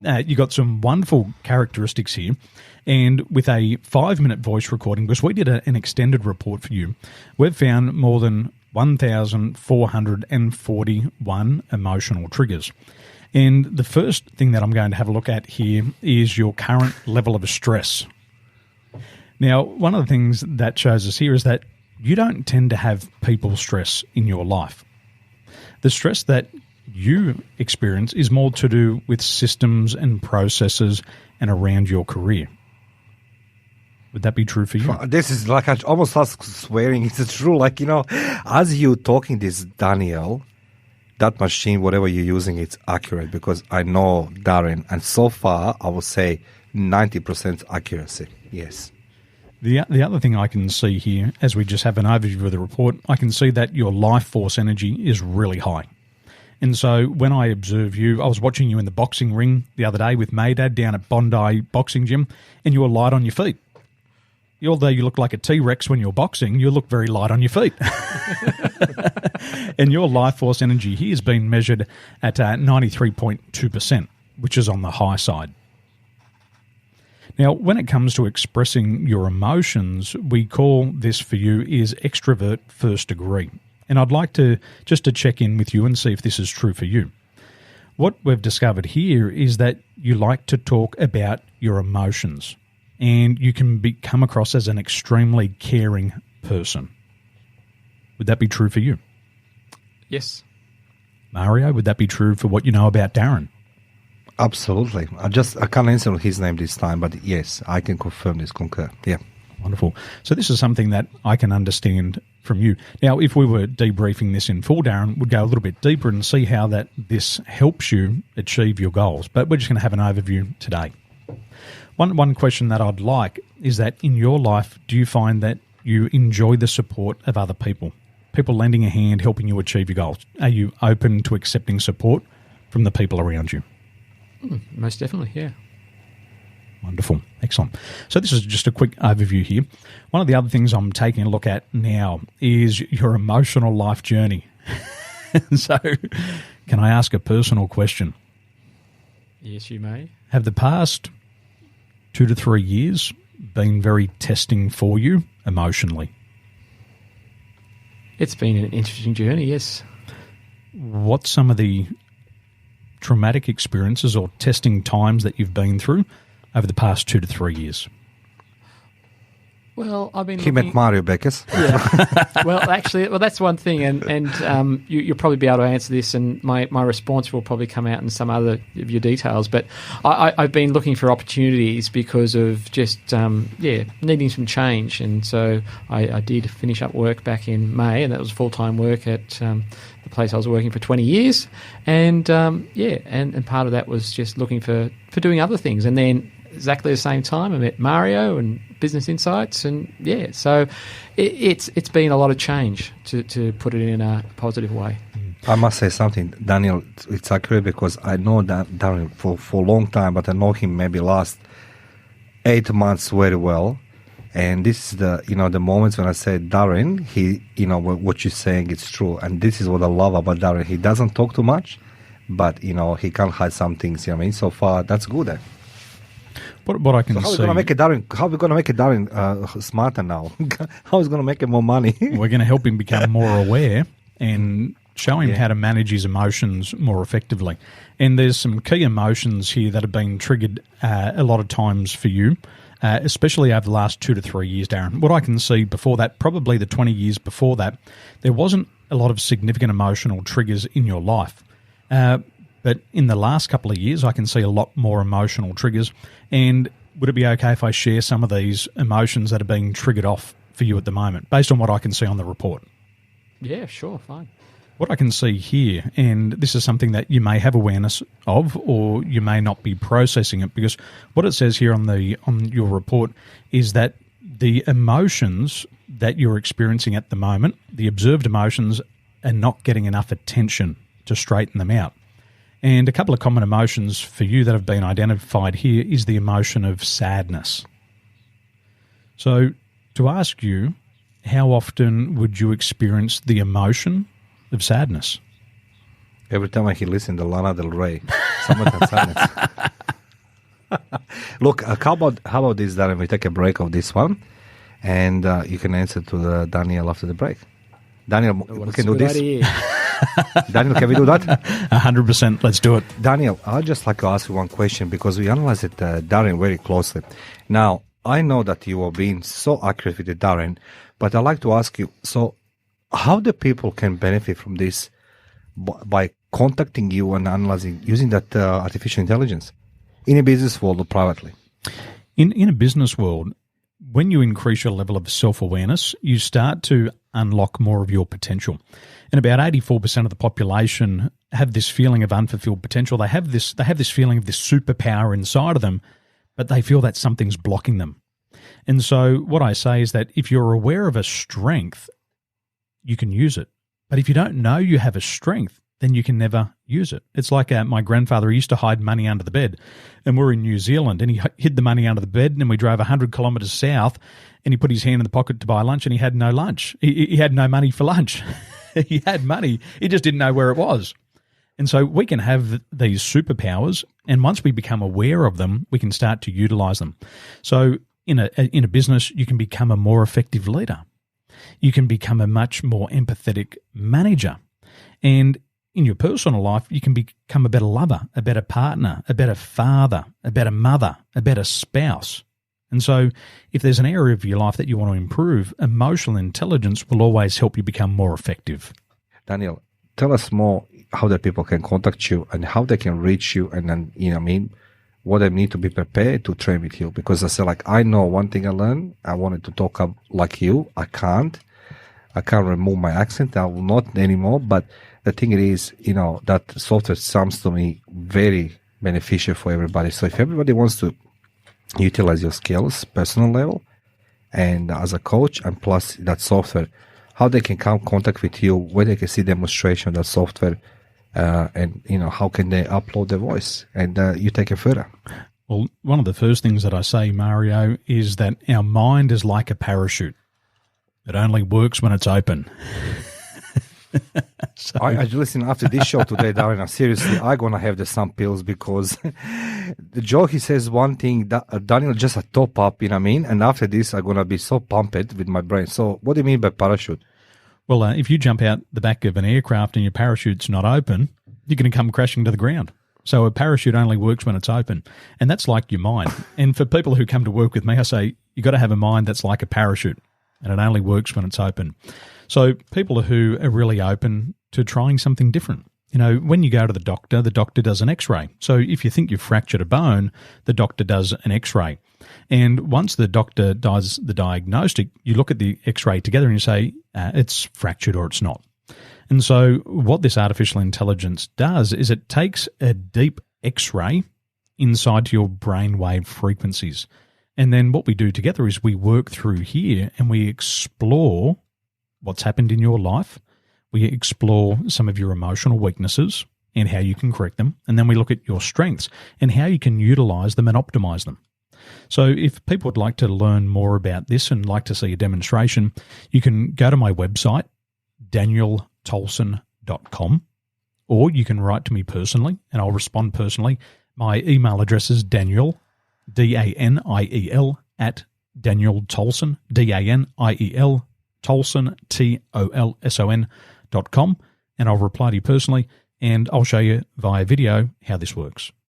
You got some wonderful characteristics here. And with a 5-minute voice recording, because we did an extended report for you, we've found more than 1,441 emotional triggers. And the first thing that I'm going to have a look at here is your current level of stress. Now, one of the things that shows us here is that you don't tend to have people stress in your life. The stress that you experience is more to do with systems and processes and around your career. Would that be true for you? This is like I almost start swearing. It's true. Like, as you talking this, Daniel, that machine, whatever you're using, it's accurate because I know Darren, and so far I would say 90% accuracy. Yes. The other thing I can see here, as we just have an overview of the report, I can see that your life force energy is really high. And so when I observe you, I was watching you in the boxing ring the other day with Maydad down at Bondi Boxing Gym, and you were light on your feet. Although you look like a T-Rex when you're boxing, you look very light on your feet. And your life force energy here has been measured at 93.2%, which is on the high side. Now, when it comes to expressing your emotions, we call this for you is extrovert first degree. And I'd like to check in with you and see if this is true for you. What we've discovered here is that you like to talk about your emotions, and you can come across as an extremely caring person. Would that be true for you? Yes. Mario, would that be true for what you know about Darren? Absolutely. I can't answer his name this time, but yes, I can confirm this, concur. Yeah. Wonderful. So this is something that I can understand from you. Now, if we were debriefing this in full, Darren, we'd go a little bit deeper and see how that this helps you achieve your goals. But we're just going to have an overview today. One question that I'd like is that in your life, do you find that you enjoy the support of other people? People lending a hand, helping you achieve your goals. Are you open to accepting support from the people around you? Most definitely, yeah. Wonderful. Excellent. So this is just a quick overview here. One of the other things I'm taking a look at now is your emotional life journey. So can I ask a personal question? Yes, you may. Have the past 2 to 3 years been very testing for you emotionally? It's been an interesting journey, yes. What's some of the traumatic experiences or testing times that you've been through over the past 2 to 3 years? Well, I've been He met Mario Beckers. Yeah. Well, actually, that's one thing, and you'll probably be able to answer this, and my response will probably come out in some other of your details. But I've been looking for opportunities because of just needing some change, and so I did finish up work back in May, and that was full-time work at the place I was working for 20 years, and part of that was just looking for doing other things, and then exactly the same time I met Mario and Business Insights, and so it's been a lot of change to put it in a positive way. I must say something, Daniel. It's accurate because I know that Darren for a long time, but I know him maybe last 8 months very well. And this is the moments when I say Darren, he what you're saying is true, and this is what I love about Darren. He doesn't talk too much, but he can't hide some things. You know what I mean? So far, that's good. What I can see. How are we going to make Darren smarter now? How is going to make him more money? We're going to help him become more aware and show him how to manage his emotions more effectively. And there's some key emotions here that have been triggered a lot of times for you, especially over the last 2 to 3 years, Darren. What I can see before that, probably the 20 years before that, there wasn't a lot of significant emotional triggers in your life. But in the last couple of years, I can see a lot more emotional triggers. And would it be okay if I share some of these emotions that are being triggered off for you at the moment, based on what I can see on the report? Yeah, sure, fine. What I can see here, and this is something that you may have awareness of, or you may not be processing it, because what it says here on your report is that the emotions that you're experiencing at the moment, the observed emotions, are not getting enough attention to straighten them out. And a couple of common emotions for you that have been identified here is the emotion of sadness. So to ask you, how often would you experience the emotion of sadness? Every time I listen to Lana Del Rey, Summertime Sadness. Look, how about this, Darren? We take a break of this one, and you can answer to the Daniel after the break. Daniel, we can do this. Daniel, can we do that? 100%. Let's do it. Daniel, I'd just like to ask you one question because we analyzed it, Darren, very closely. Now, I know that you are being so accurate with it, Darren, but I'd like to ask you, so how the people can benefit from this by contacting you and analyzing, using that artificial intelligence in a business world or privately? In a business world, when you increase your level of self-awareness, you start to unlock more of your potential. And about 84% of the population have this feeling of unfulfilled potential. They have this feeling of this superpower inside of them, but they feel that something's blocking them. And so what I say is that if you're aware of a strength, you can use it. But if you don't know you have a strength, then you can never use it. It's like my grandfather, he used to hide money under the bed, and we're in New Zealand, and he hid the money under the bed, and we drove 100 kilometres south, and he put his hand in the pocket to buy lunch, and he had no lunch. He had no money for lunch. He had money. He just didn't know where it was. And so we can have these superpowers, and once we become aware of them, we can start to utilize them. So in a business, you can become a more effective leader. You can become a much more empathetic manager. And in your personal life, you can become a better lover, a better partner, a better father, a better mother, a better spouse. And so if there's an area of your life that you want to improve, emotional intelligence will always help you become more effective. Daniel, tell us more how the people can contact you and how they can reach you, and then, what they need to be prepared to train with you. Because I said, I know one thing I learned. I wanted to talk up like you. I can't remove my accent. I will not anymore. But the thing is, that software sounds to me very beneficial for everybody. So if everybody wants to utilize your skills, personal level, and as a coach, and plus that software, how they can come in contact with you, where they can see demonstration of that software, and how can they upload their voice, and you take it further. Well, one of the first things that I say, Mario, is that our mind is like a parachute. It only works when it's open. So, I listen, after this show today, Darren, seriously, I'm going to have some pills because the Joe, he says one thing, that, Daniel, just a top up, and after this, I'm going to be so pumped with my brain. So what do you mean by parachute? Well, if you jump out the back of an aircraft and your parachute's not open, you're going to come crashing to the ground. So a parachute only works when it's open, and that's like your mind. And for people who come to work with me, I say, you've got to have a mind that's like a parachute, and it only works when it's open. So people who are really open to trying something different. When you go to the doctor does an x-ray. So if you think you've fractured a bone, the doctor does an x-ray. And once the doctor does the diagnostic, you look at the x-ray together and you say, it's fractured or it's not. And so what this artificial intelligence does is it takes a deep x-ray inside to your brainwave frequencies. And then what we do together is we work through here and we explore what's happened in your life. We explore some of your emotional weaknesses and how you can correct them. And then we look at your strengths and how you can utilize them and optimize them. So if people would like to learn more about this and like to see a demonstration, you can go to my website, danieltolson.com, or you can write to me personally and I'll respond personally. My email address is Daniel, DANIEL, at Daniel Tolson, DANIEL, Tolson, TOLSON.com, and I'll reply to you personally and I'll show you via video how this works.